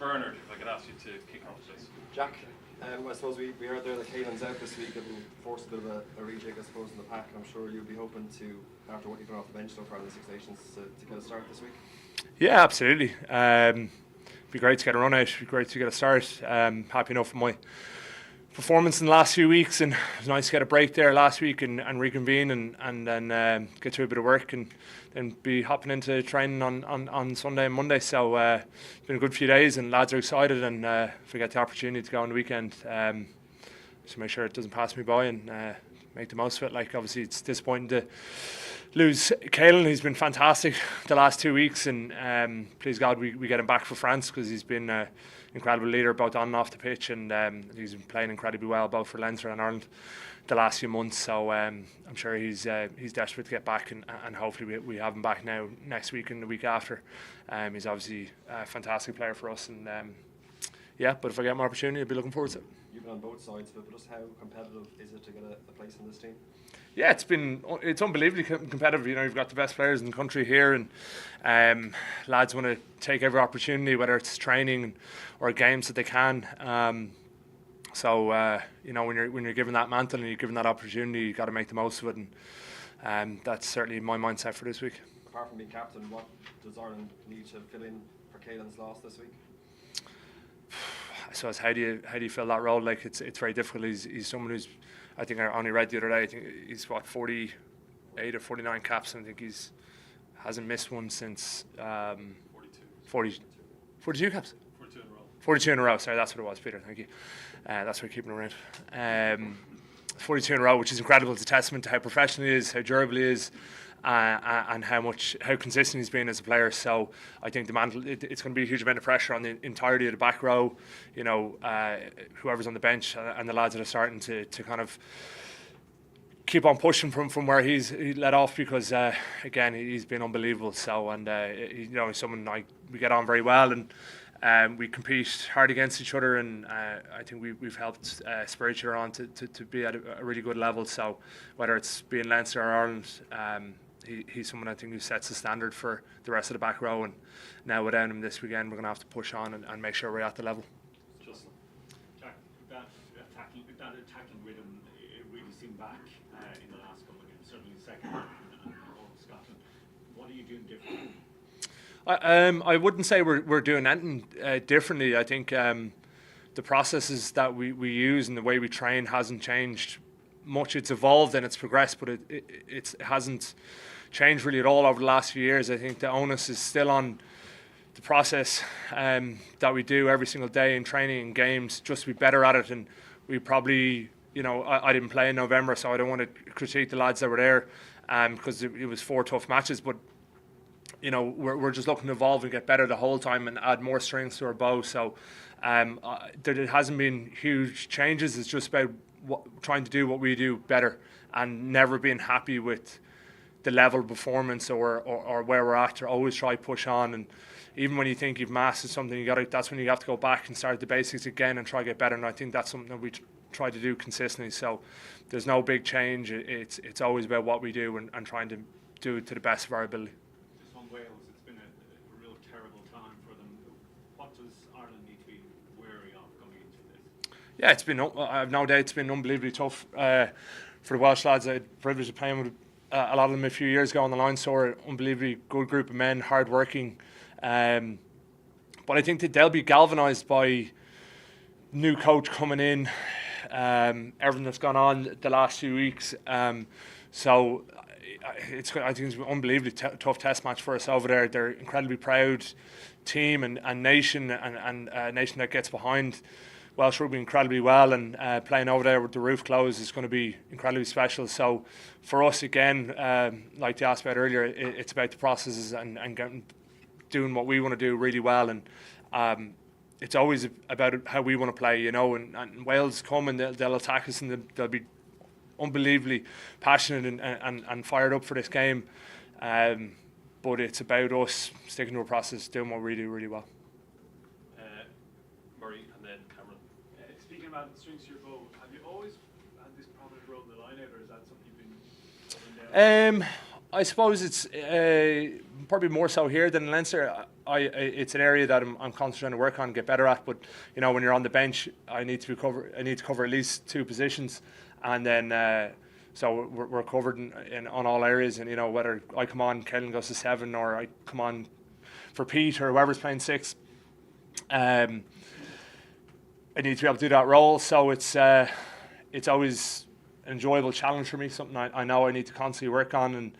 Bernard, if I could ask you to kick off, please. Jack, I suppose we heard there that Caelan's out this week and forced a bit of a rejig, I suppose, in the pack. I'm sure you'll be hoping to, after what you've done off the bench so far in the Six Nations, to get a start this week. Yeah, absolutely. Be great to get a run out. Be great to get a start. Happy enough with my performance in the last few weeks, and it was nice to get a break there last week and reconvene and then get to a bit of work and then be hopping into training on Sunday and Monday. So it's been a good few days and lads are excited, and if we get the opportunity to go on the weekend, just make sure it doesn't pass me by and make the most of it. Like, obviously it's disappointing to lose Caelan. He's been fantastic the last 2 weeks, and please God we get him back for France, because he's been an incredible leader both on and off the pitch, and he's been playing incredibly well both for Leinster and Ireland the last few months. So I'm sure he's desperate to get back, and hopefully we have him back now next week and the week after. He's obviously a fantastic player for us, and but if I get my opportunity, I'll be looking forward to it. You've been on both sides of it, but just how competitive is it to get a place in this team? Yeah, it's unbelievably competitive. You know, you've got the best players in the country here, and lads want to take every opportunity, whether it's training or games that they can. So you know, when you're given that mantle and you're given that opportunity, you got to make the most of it, and that's certainly my mindset for this week. Apart from being captain, what does Ireland need to fill in for Caelan's loss this week? I suppose how do you fill that role? Like, it's very difficult. He's someone who's, I think I only read the other day, I think he's 48 or 49 caps, and I think hasn't missed one since 42 caps. 42 in a row. Sorry, that's what it was, Peter. Thank you. That's what we're keeping around. 42 in a row, which is incredible. It's a testament to how professional he is, how durable he is, and how consistent he's been as a player. So I think the mantle, it's going to be a huge amount of pressure on the entirety of the back row. You know, whoever's on the bench and the lads that are starting to kind of keep on pushing from where he let off, because again, he's been unbelievable. So, and you know, he's someone we get on very well, and we compete hard against each other, and I think we've helped spur each other on to be at a really good level. So whether it's being Leinster or Ireland, he's someone I think who sets the standard for the rest of the back row, and now without him this weekend, we're going to have to push on and make sure we're at the level. Justin. Jack, that attacking rhythm, it really seemed back in the last couple of games, certainly the second half and all of Scotland. What are you doing differently? I wouldn't say we're doing anything differently. I think the processes that we use and the way we train hasn't changed much. It's evolved and it's progressed, but it hasn't changed really at all over the last few years. I think the onus is still on the process that we do every single day in training and games, just to be better at it. And we probably, you know, I didn't play in November, so I don't want to critique the lads that were there because it was 4 tough matches, but you know, we're just looking to evolve and get better the whole time and add more strings to our bow. So there hasn't been huge changes. It's just about trying to do what we do better and never being happy with the level of performance or where we're at. To always try push on, and even when you think you've mastered something, that's when you have to go back and start the basics again and try to get better. And I think that's something that we try to do consistently. So there's no big change. It's always about what we do and trying to do it to the best of our ability. Wales, it's been a real terrible time for them. What does Ireland need to be wary of going into this? Yeah, it's been, I have no doubt, it's been unbelievably tough for the Welsh lads. I had the privilege of playing with a lot of them a few years ago on the Leinster. Unbelievably good group of men, hard working. But I think that they'll be galvanised by new coach coming in, everything that's gone on the last few weeks. So I think it's an unbelievably tough test match for us over there. They're incredibly proud team and nation, and a nation that gets behind Welsh rugby incredibly well, and playing over there with the roof closed is going to be incredibly special. So for us, again, like you asked about earlier, it's about the processes and doing what we want to do really well, and it's always about how we want to play, you know, and Wales come and they'll attack us, and they'll be unbelievably passionate and fired up for this game, but it's about us sticking to a process, doing what we do really well. Murray and then Cameron. Speaking about the strings to your bow, have you always had this prominent role in the lineout, or is that something you've been up and down? I suppose it's probably more so here than in Leinster. it's an area that I'm constantly trying to work on, get better at. But you know, when you're on the bench, I need to cover at least 2 positions, and then so we're covered on all areas. And you know, whether I come on, Caelan goes to 7, or I come on for Pete or whoever's playing 6, I need to be able to do that role. So it's always an enjoyable challenge for me, something I know I need to constantly work on, and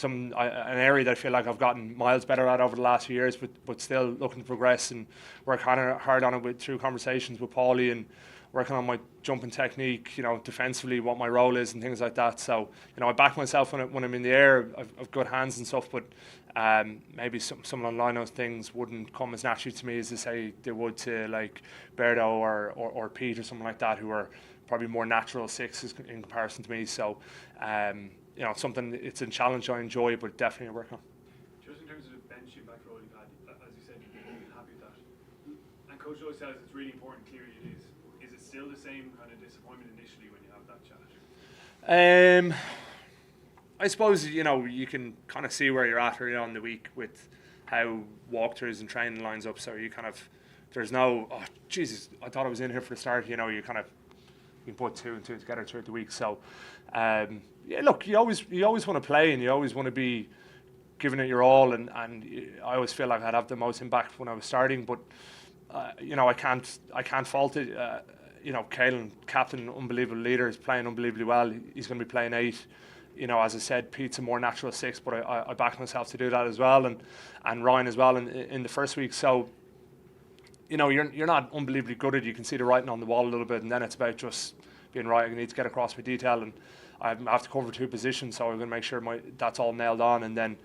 an area that I feel like I've gotten miles better at over the last few years, but still looking to progress and work hard on it through conversations with Paulie and working on my jumping technique, you know, defensively, what my role is and things like that. So, you know, I back myself when I'm in the air. I've good hands and stuff, but maybe some of the lineout things wouldn't come as naturally to me as they would to like Berto or Pete or something like that, who are probably more natural 6s in comparison to me. So, you know, it's a challenge I enjoy, but definitely a work on. Just in terms of the bench and back row you've had, as you said, you've been happy with that. And Coach Doris says it's really important, clearly it is. Is it still the same kind of disappointment initially when you have that challenge? I suppose, you know, you can kind of see where you're at early on in the week with how walkthroughs and training lines up. So you kind of, there's no, oh, Jesus, I thought I was in here for the start. You know, you can put 2 and 2 together throughout the week. So, yeah, look, you always want to play and you always want to be giving it your all. And I always feel like I'd have the most impact when I was starting. But, you know, I can't fault it. You know, Caelan, captain, unbelievable leader, is playing unbelievably well. He's going to be playing 8. You know, as I said, Pete's a more natural 6, but I back myself to do that as well, and Ryan as well in the first week. So, you know, you're not unbelievably good at it. You can see the writing on the wall a little bit, and then it's about just being right. I need to get across my detail, and I have to cover 2 positions, so I'm going to make sure that's all nailed on, and then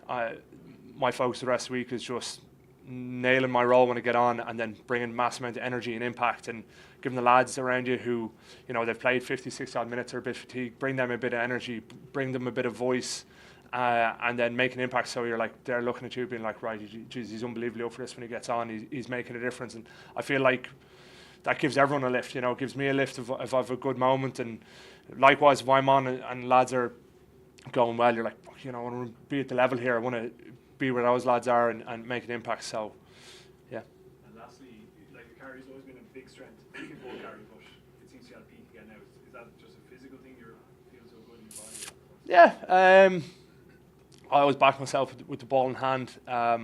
my focus the rest of the week is just nailing my role when I get on, and then bringing massive amount of energy and impact, and giving the lads around you who, you know, they've played 50, 60 odd minutes, are a bit fatigued, bring them a bit of energy, bring them a bit of voice, and then make an impact. So you're like, they're looking at you being like, right, geez, he's unbelievably up for this when he gets on. He's making a difference, and I feel like that gives everyone a lift. You know, it gives me a lift if I have a good moment, and likewise if I'm on and lads are going well, you're like, you know, I want to be at the level here. I want to be where those lads are and make an impact. So, yeah. And lastly, like the carry's always been a big strength in ball carry, but it seems to have peak again now. Is that just a physical thing? You feel so good in your body? Yeah. I always back myself with the ball in hand. I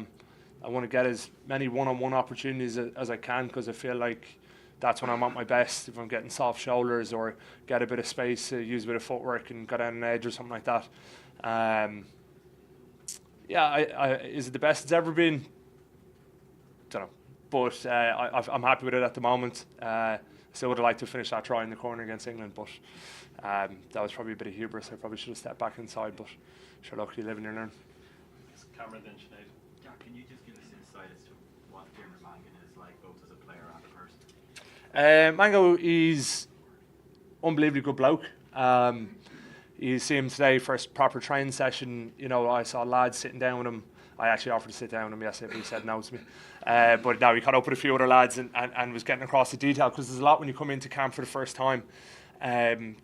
want to get as many one-on-one opportunities as I can, because I feel like that's when I'm at my best. If I'm getting soft shoulders or get a bit of space, use a bit of footwork and go down an edge or something like that. Yeah, is it the best it's ever been? Don't know, but I'm happy with it at the moment. Still would have liked to finish that try in the corner against England, but that was probably a bit of hubris. I probably should have stepped back inside, but sure, look, you live and you learn. It's Cameron then Sinead. Jack, can you just give us insight as to what Dermot Mangan is like, both as a player and a person? Mango is unbelievably good bloke. You see him today, first proper training session. You know, I saw lads sitting down with him. I actually offered to sit down with him yesterday, but he said no to me. But now he caught up with a few other lads and was getting across the detail, because there's a lot when you come into camp for the first time,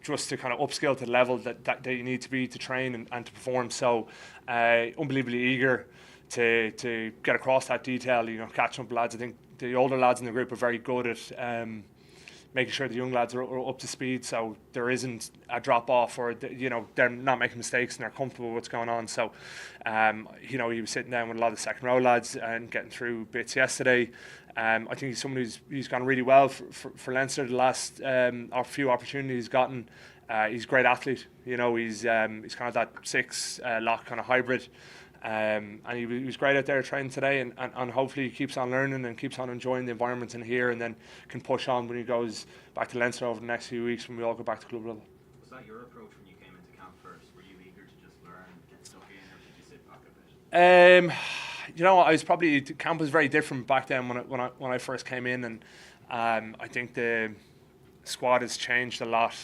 just to kind of upskill to the level that you need to be to train and to perform. So unbelievably eager to get across that detail, you know, catching up with lads. I think the older lads in the group are very good at making sure the young lads are up to speed, so there isn't a drop off, or you know, they're not making mistakes and they're comfortable with what's going on. So you know, he was sitting down with a lot of the second row lads and getting through bits yesterday. I think he's someone who's gone really well for Leinster the last few opportunities he's gotten. He's a great athlete, you know, he's kind of that 6 lock kind of hybrid. And he was great out there training today, and hopefully he keeps on learning and keeps on enjoying the environment in here, and then can push on when he goes back to Leinster over the next few weeks when we all go back to club level. Was that your approach when you came into camp first? Were you eager to just learn, get stuck in, or did you sit back a bit? You know, camp was very different back then when I first came in, and I think the squad has changed a lot.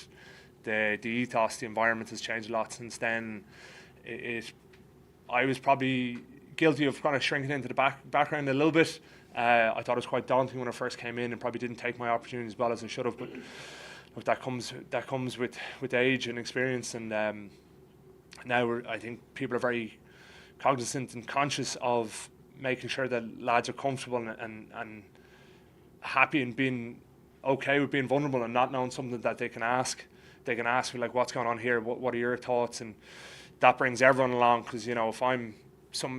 The ethos, the environment has changed a lot since then. I was probably guilty of kind of shrinking into the background a little bit. I thought it was quite daunting when I first came in, and probably didn't take my opportunity as well as I should have. But look, that comes with age and experience, and now I think people are very cognizant and conscious of making sure that lads are comfortable and happy and being okay with being vulnerable and not knowing something that they can ask. They can ask me, like, what's going on here? What are your thoughts? And that brings everyone along, because, you know, if I'm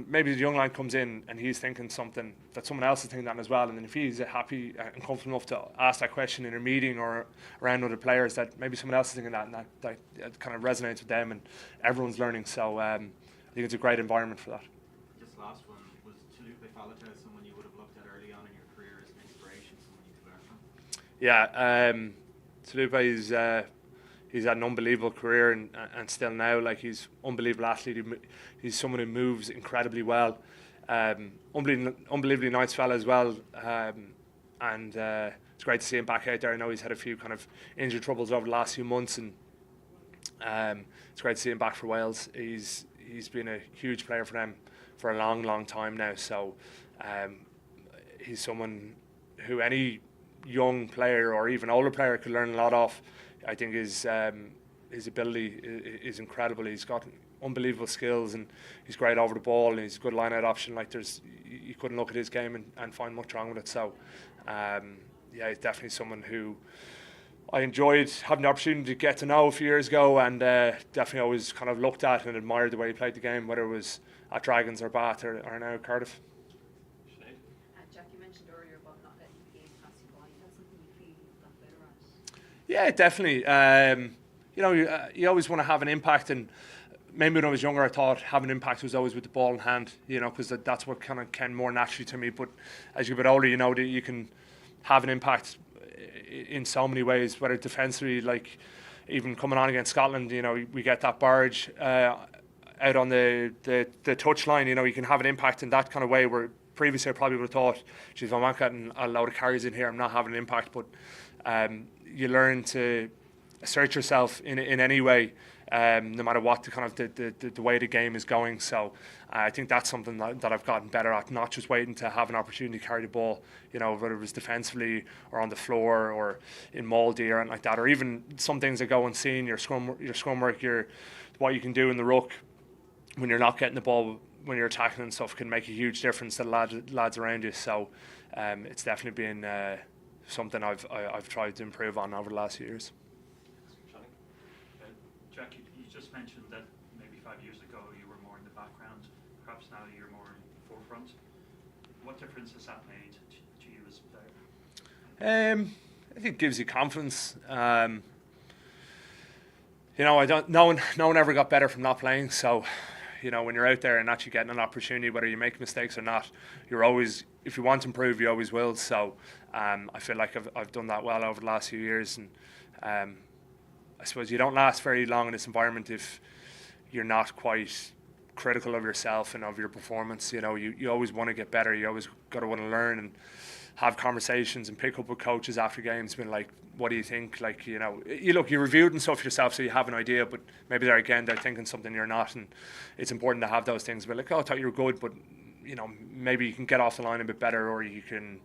maybe the young lad comes in and he's thinking something that someone else is thinking that as well, and then if he's happy and comfortable enough to ask that question in a meeting or around other players, that maybe someone else is thinking that, and that kind of resonates with them, and everyone's learning. So I think it's a great environment for that. Just last one, was Tulupe Falata someone you would have looked at early on in your career as an inspiration, someone you could learn from? Yeah, Tulupe he's had an unbelievable career, and still now, like, he's unbelievable athlete. He's someone who moves incredibly well. Unbelievably nice fella as well. And it's great to see him back out there. I know he's had a few kind of injury troubles over the last few months, and it's great to see him back for Wales. He's been a huge player for them for a long time now. So he's someone who any young player or even older player could learn a lot off. I think his ability is incredible. He's got unbelievable skills, and he's great over the ball, and he's a good line-out option. Like, you couldn't look at his game and find much wrong with it. So yeah, he's definitely someone who I enjoyed having the opportunity to get to know a few years ago, and definitely always kind of looked at and admired the way he played the game, whether it was at Dragons or Bath or now Cardiff. Sinead? Jack, you mentioned earlier about not letting the game pass you by. Is that something you feel you've done better at? Yeah, definitely. You know, you always want to have an impact, and maybe when I was younger, I thought having an impact was always with the ball in hand, you know, because that's what kind of came more naturally to me. But as you get older, you know that you can have an impact in so many ways, whether defensively, like even coming on against Scotland, you know, we get that barge out on the touch line, you know, you can have an impact in that kind of way, where previously I probably would have thought, geez, if I'm not getting a load of carries in here, I'm not having an impact. But you learn to assert yourself in any way, no matter what the way the game is going. So I think that's something that I've gotten better at, not just waiting to have an opportunity to carry the ball, you know, whether it was defensively or on the floor or in Mouldy or anything like that, or even some things that go unseen, your scrum work, what you can do in the ruck when you're not getting the ball, when you're attacking and stuff, can make a huge difference to the lads around you. So it's definitely been something I've tried to improve on over the last few years. Jack, you just mentioned that maybe 5 years ago you were more in the background, perhaps now you're more in the forefront. What difference has that made to you as a player? I think it gives you confidence. You know, no one ever got better from not playing. So, you know, when you're out there and actually getting an opportunity, whether you make mistakes or not, you're always, if you want to improve, you always will. So I feel like I've done that well over the last few years, and I suppose you don't last very long in this environment if you're not quite critical of yourself and of your performance. You know, you always want to get better. You always got to want to learn and have conversations and pick up with coaches after games, being like, what do you think? Like, you know, you reviewed and stuff yourself, so you have an idea, but maybe they're thinking something you're not, and it's important to have those things. But like, oh, I thought you were good, but, you know, maybe you can get off the line a bit better, or you can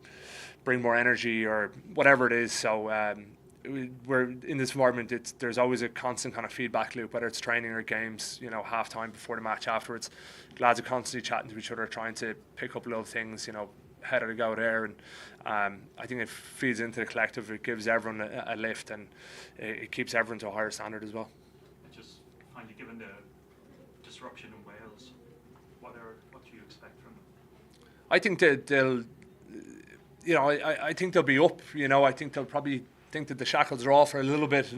bring more energy, or whatever it is. So we're in this environment, there's always a constant kind of feedback loop, whether it's training or games, you know, half time, before the match, afterwards. Lads are constantly chatting to each other, trying to pick up little things, you know, how did it go there, and I think it feeds into the collective. It gives everyone a lift, and it keeps everyone to a higher standard as well. And just finally, given the disruption in Wales, what do you expect from them? I think that they'll, you know, I think they'll be up. You know, I think they'll probably think that the shackles are off for a little bit,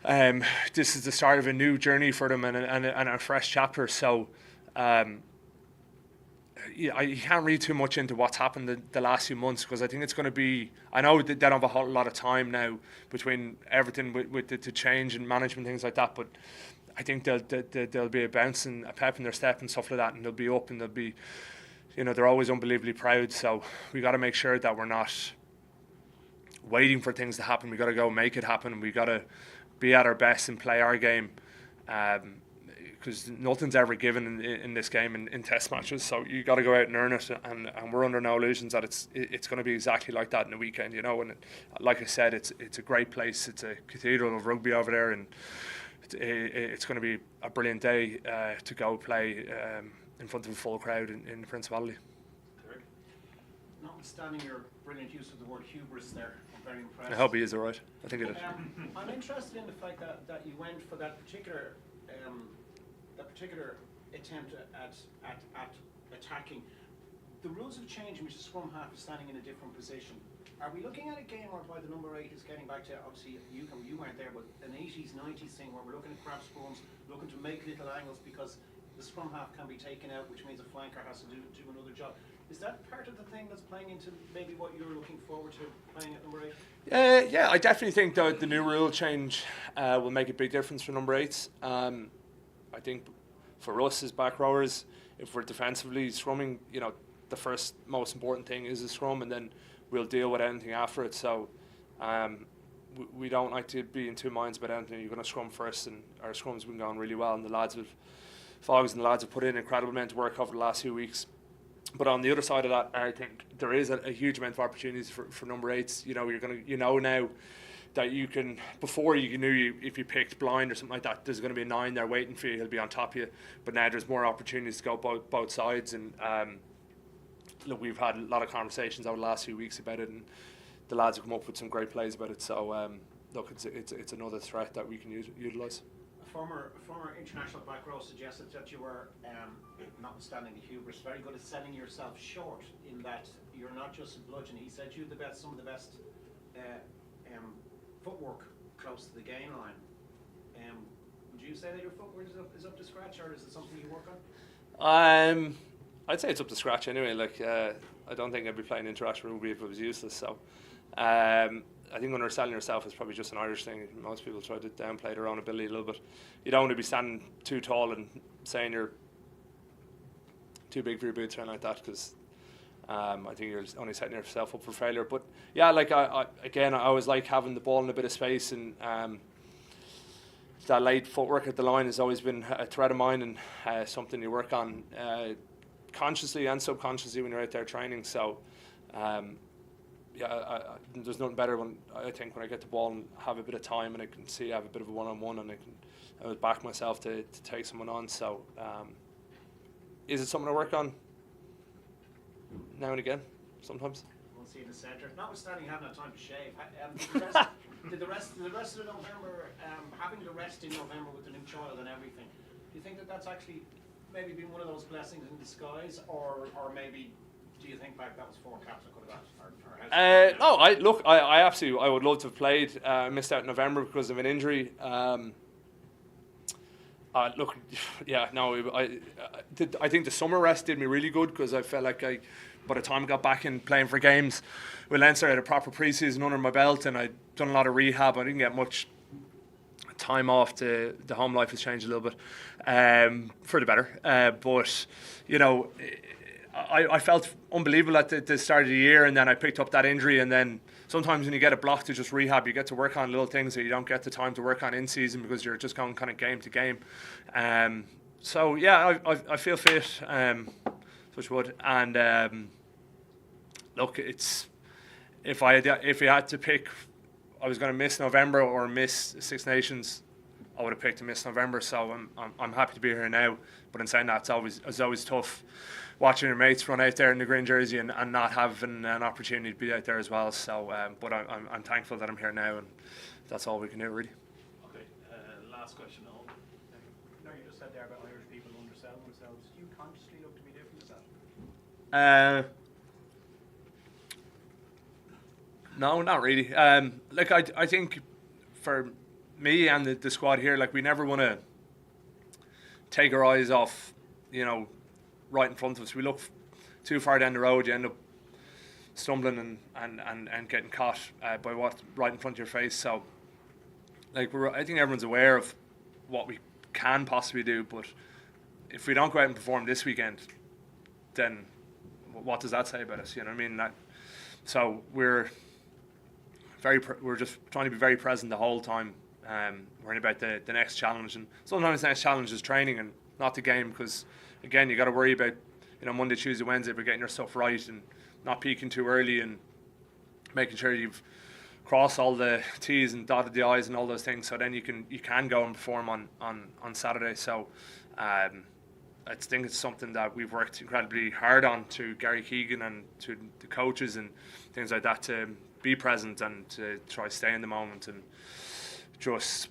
and this is the start of a new journey for them, and a fresh chapter. So you can't read too much into what's happened the last few months, because I think it's going to be, I know they don't have a whole lot of time now between everything with the change and management, things like that, but I think there'll be a bounce and a pep in their step and stuff like that, and they'll be up, and they'll be, you know, they're always unbelievably proud. So we got to make sure that we're not waiting for things to happen. We got to go make it happen. We got to be at our best and play our game, because nothing's ever given in this game in test matches. So you got to go out and earn it, and we're under no illusions that it's going to be exactly like that in the weekend, you know. And like I said, it's a great place. It's a cathedral of rugby over there, and it's going to be a brilliant day to go play in front of a full crowd in the Principality. Notwithstanding your brilliant use of the word hubris there, I'm very impressed. I hope he is alright. I think it is. I'm interested in the fact that you went for that particular attempt at attacking. The rules have changed in which the scrum half is standing in a different position. Are we looking at a game whereby the number 8 is getting back to, obviously you weren't there, but an 80s, 90s thing where we're looking at crab scrums, looking to make little angles because the scrum half can be taken out, which means a flanker has to do another job. Is that part of the thing that's playing into maybe what you're looking forward to playing at number 8? Yeah, I definitely think that the new rule change will make a big difference for number 8s. I think for us as back rowers, if we're defensively scrumming, the first most important thing is the scrum, and then we'll deal with anything after it. So we don't like to be in two minds about anything. You're going to scrum first, and our scrum's been going really well, and Fogs and the lads have put in an incredible amount of work over the last few weeks. But on the other side of that, I think there is a huge amount of opportunities for number 8s. You're now that you can, before you knew if you picked blind or something like that, there's going to be a 9 there waiting for you. He'll be on top of you. But now there's more opportunities to go both sides, and look, we've had a lot of conversations over the last few weeks about it, and the lads have come up with some great plays about it. So look, it's another threat that we can utilise. A former international back row suggested that you were, notwithstanding the hubris, very good at selling yourself short in that you're not just a bludgeon. He said you had some of the best footwork close to the gain line. Would you say that your footwork is up to scratch, or is it something you work on? I'd say it's up to scratch anyway. I don't think I'd be playing international rugby if it was useless. So I think underselling yourself is probably just an Irish thing. Most people try to downplay their own ability a little bit. You don't want to be standing too tall and saying you're too big for your boots or anything like that, because I think you're only setting yourself up for failure. But yeah, I always like having the ball in a bit of space, and that late footwork at the line has always been a threat of mine, and something you work on consciously and subconsciously when you're out there training. So there's nothing better when I get the ball and have a bit of time, and I can see I have a bit of a one-on-one, and I would back myself to take someone on. So is it something I work on now and again sometimes? We'll see in the centre. Notwithstanding having had time to shave, did the rest of November, having the rest in November with the new child and everything, do you think that's actually maybe been one of those blessings in disguise, or maybe do you think back that was 4 caps I could have got? No, I would love to have played. I missed out in November because of an injury. I think the summer rest did me really good, because I felt like by the time I got back in playing for games with Leinster, I had a proper pre-season under my belt, and I'd done a lot of rehab. I didn't get much time off. The home life has changed a little bit for the better. But I felt unbelievable at the start of the year, and then I picked up that injury, and then sometimes when you get a block to just rehab, you get to work on little things that you don't get the time to work on in season because you're just going kind of game to game. So yeah, I feel fit, touch wood, and look, it's if you had to pick, I was going to miss November or miss Six Nations, I would have picked to miss November. So I'm happy to be here now. But in saying that, it's always tough watching your mates run out there in the green jersey and not having an opportunity to be out there as well. So, but I'm thankful that I'm here now, and that's all we can do, really. Okay, last question, Owen. No, you just said there about Irish people underselling themselves. Do you consciously look to be different to that? No, not really. I think for me and the squad here, we never want to take our eyes off, right in front of us. We look too far down the road, you end up stumbling and getting caught by what's right in front of your face. So, I think everyone's aware of what we can possibly do, but if we don't go out and perform this weekend, then what does that say about us? You know what I mean? So we're just trying to be very present the whole time, worrying about the next challenge, and sometimes the next challenge is training and not the game, because again, you got to worry about Monday, Tuesday, Wednesday, but getting your stuff right and not peaking too early and making sure you've crossed all the T's and dotted the I's and all those things, so then you can go and perform on Saturday. So I think it's something that we've worked incredibly hard on, to Gary Keegan and to the coaches and things like that, to be present and to try to stay in the moment and just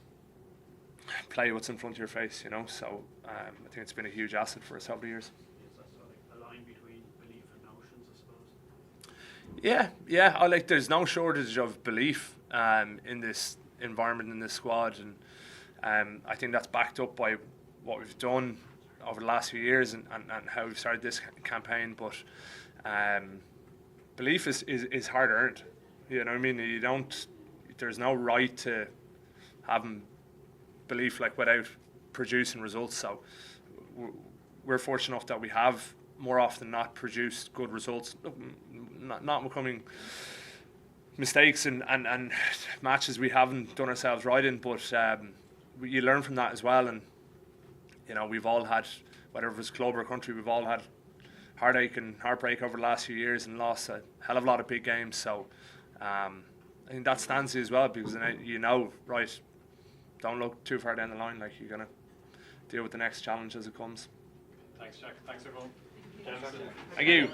play what's in front of your face, you know. So I think it's been a huge asset for us over the years. Is that sort of like a line between belief and notions, I suppose? Yeah. There's no shortage of belief in this environment, in this squad, and I think that's backed up by what we've done over the last few years and how we've started this campaign. But belief is hard earned. You know what I mean? There's no right to having belief without producing results. So we're fortunate enough that we have more often than not produced good results, not becoming mistakes and matches we haven't done ourselves right in, but you learn from that as well. And you know, we've all had, whether it was club or country, we've all had heartache and heartbreak over the last few years and lost a hell of a lot of big games. So I think that stands you as well, because you know, right, don't look too far down the line. You're going to deal with the next challenge as it comes. Thanks, Jack. Thanks, everyone. Thank you.